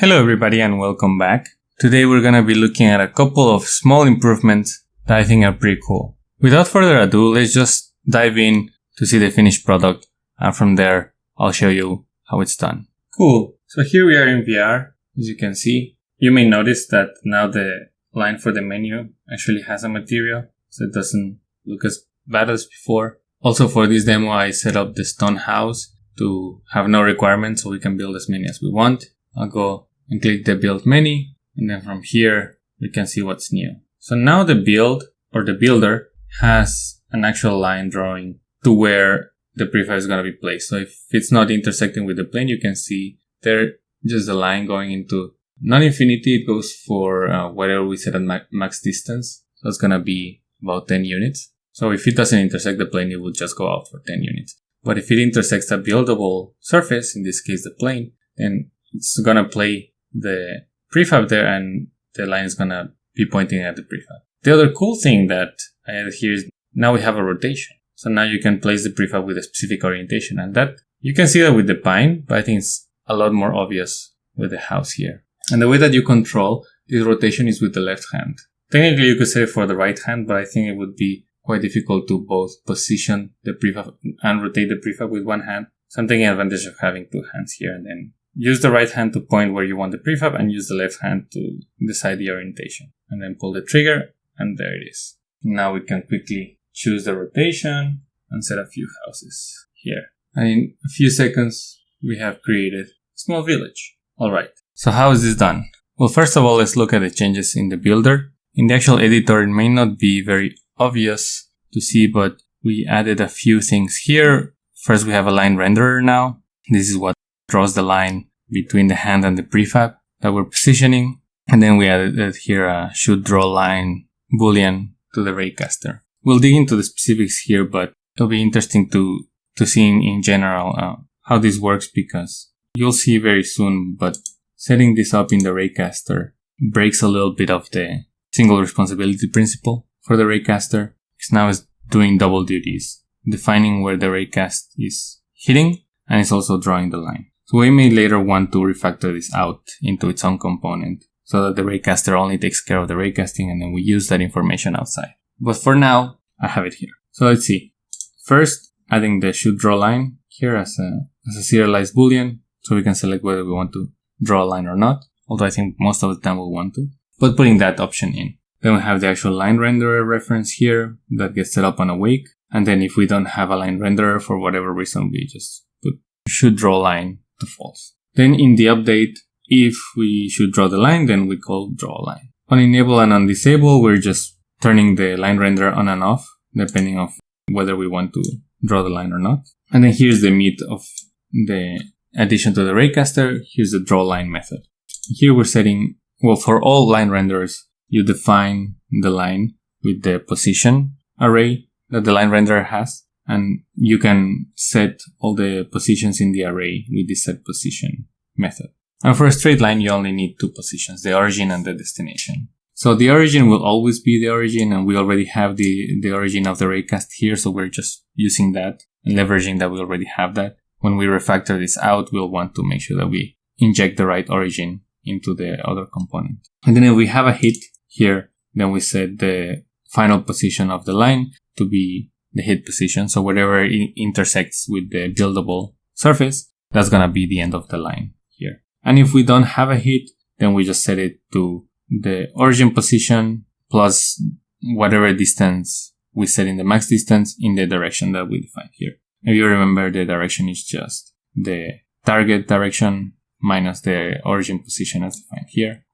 Hello everybody and welcome back. Today we're gonna be looking at a couple of small improvements that I think are pretty cool. Without further ado, let's just dive in to see the finished product, and from there I'll show you how it's done. Cool. So here we are in VR. As you can see, you may notice that now the line for the menu actually has a material, so it doesn't look as bad as before. Also for this demo I set up the stone house to have no requirements, so we can build as many as we want. I'll go and click the build menu, and then from here we can see what's new. So now the build or the builder has an actual line drawing to where the prefab is going to be placed. So if it's not intersecting with the plane, you can see there just a line going into not infinity, it goes for whatever we set at max distance. So it's going to be about 10 units. So if it doesn't intersect the plane, it will just go out for 10 units. But if it intersects a buildable surface, in this case the plane, then it's going to play the prefab there and the line is going to be pointing at the prefab. The other cool thing that I added here is now we have a rotation. So now you can place the prefab with a specific orientation, and that you can see that with the pine, but I think it's a lot more obvious with the house here. And the way that you control this rotation is with the left hand. Technically you could set it for the right hand, but I think it would be quite difficult to both position the prefab and rotate the prefab with one hand. So I'm taking advantage of having two hands here, and then use the right hand to point where you want the prefab and use the left hand to decide the orientation. And then pull the trigger, and there it is. Now we can quickly choose the rotation and set a few houses here. And in a few seconds, we have created a small village. Alright, so how is this done? Well, first of all, let's look at the changes in the builder. In the actual editor, it may not be very obvious to see, but we added a few things here. First, we have a line renderer now. This is what draws the line between the hand and the prefab that we're positioning. And then we added here a should draw line boolean to the raycaster. We'll dig into the specifics here, but it'll be interesting to see in general how this works, because you'll see very soon, but setting this up in the raycaster breaks a little bit of the single responsibility principle for the raycaster, because now it's doing double duties, defining where the raycast is hitting, and it's also drawing the line. So we may later want to refactor this out into its own component so that the raycaster only takes care of the raycasting, and then we use that information outside. But for now, I have it here. So let's see. First, adding the should draw line here as a serialized boolean, so we can select whether we want to draw a line or not, although I think most of the time we'll want to, but putting that option in. Then we have the actual line renderer reference here that gets set up on awake, and then if we don't have a line renderer for whatever reason, we just put should draw line to false. Then in the update, if we should draw the line, then we call draw line. On enable and on disable, we're just turning the line renderer on and off, depending on whether we want to draw the line or not. And then here's the meat of the addition to the raycaster. Here's the draw line method. Here we're setting, well, for all line renderers, you define the line with the position array that the line renderer has, and you can set all the positions in the array with the set position method. And for a straight line, you only need two positions, the origin and the destination. So the origin will always be the origin, and we already have the origin of the raycast here, so we're just using that and leveraging that we already have that. When we refactor this out, we'll want to make sure that we inject the right origin into the other component. And then if we have a hit here, then we set the final position of the line to be the hit position. So whatever intersects with the buildable surface, that's going to be the end of the line here. And if we don't have a hit, then we just set it to the origin position plus whatever distance we set in the max distance in the direction that we define here. If you remember, the direction is just the target direction minus the origin position as defined here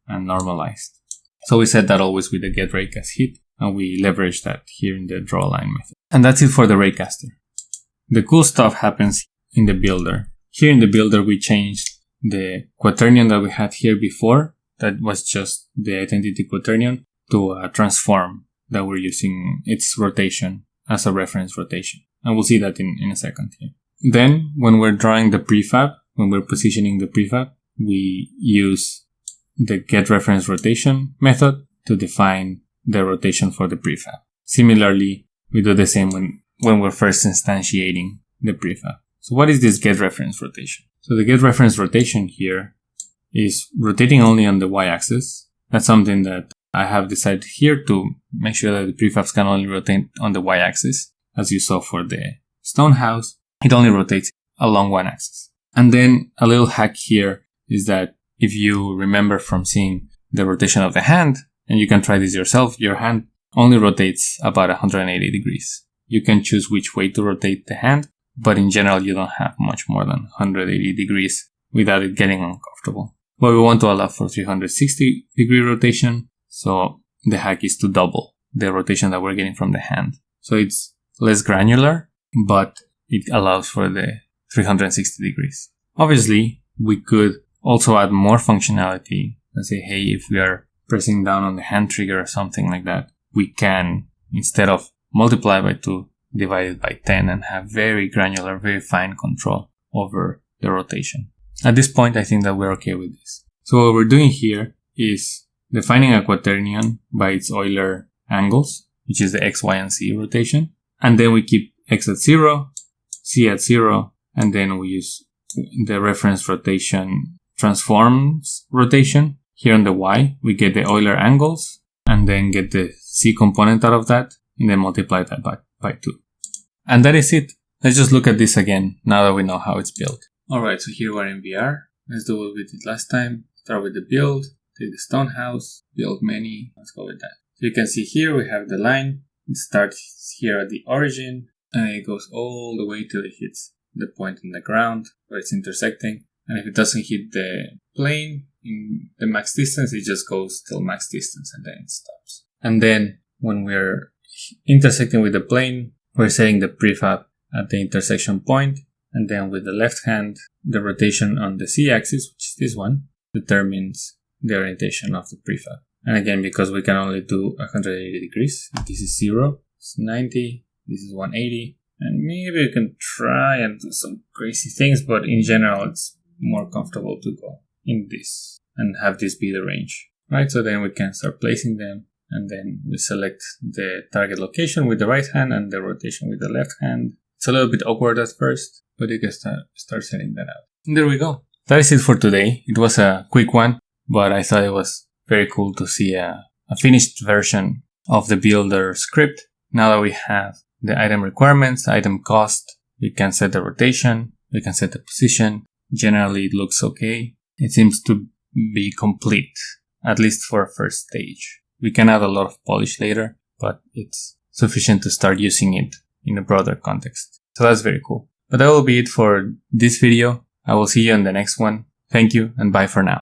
and normalized. So we set that always with the get raycast hit, and we leverage that here in the draw line method. And that's it for the raycaster. The cool stuff happens in the builder. Here in the builder, we changed the quaternion that we had here before, that was just the identity quaternion, to a transform that we're using its rotation as a reference rotation. And we'll see that in a second here. Then, when we're drawing the prefab, when we're positioning the prefab, we use the getReferenceRotation method to define the rotation for the prefab. Similarly, we do the same when we're first instantiating the prefab. So what is this getReferenceRotation? So the getReferenceRotation here is rotating only on the y-axis. That's something that I have decided here to make sure that the prefabs can only rotate on the y-axis. As you saw for the stone house, it only rotates along one axis. And then a little hack here is that if you remember from seeing the rotation of the hand, and you can try this yourself, your hand only rotates about 180 degrees. You can choose which way to rotate the hand, but in general you don't have much more than 180 degrees without it getting uncomfortable. But we want to allow for 360 degree rotation, so the hack is to double the rotation that we're getting from the hand. So it's less granular, but it allows for the 360 degrees. Obviously, we could also add more functionality and say, hey, if we are pressing down on the hand trigger or something like that, we can, instead of multiply by 2, divide it by 10 and have very granular, very fine control over the rotation. At this point, I think that we're okay with this. So what we're doing here is defining a quaternion by its Euler angles, which is the x, y, and z rotation. And then we keep x at 0, z at 0, and then we use the reference rotation transforms rotation. Here on the y, we get the Euler angles, and then get the z component out of that, and then multiply that by 2. And that is it. Let's just look at this again, now that we know how it's built. Alright, so here we're in VR. Let's do what we did last time. Start with the build, take the stone house, build many. Let's go with that. So you can see here we have the line. It starts here at the origin, and it goes all the way till it hits the point in the ground where it's intersecting. And if it doesn't hit the plane in the max distance, it just goes till max distance and then it stops. And then when we're intersecting with the plane, we're setting the prefab at the intersection point. And then with the left hand, the rotation on the z-axis, which is this one, determines the orientation of the prefab. And again, because we can only do 180 degrees, this is 0, it's 90, this is 180. And maybe you can try and do some crazy things, but in general, it's more comfortable to go in this and have this be the range, right? So then we can start placing them, and then we select the target location with the right hand and the rotation with the left hand. It's a little bit awkward at first, but you can start setting that out. And there we go. That is it for today. It was a quick one, but I thought it was very cool to see a finished version of the builder script. Now that we have the item requirements, item cost, we can set the rotation, we can set the position. Generally, it looks okay. It seems to be complete, at least for a first stage. We can add a lot of polish later, but it's sufficient to start using it in a broader context. So that's very cool. But that will be it for this video. I will see you in the next one. Thank you and bye for now.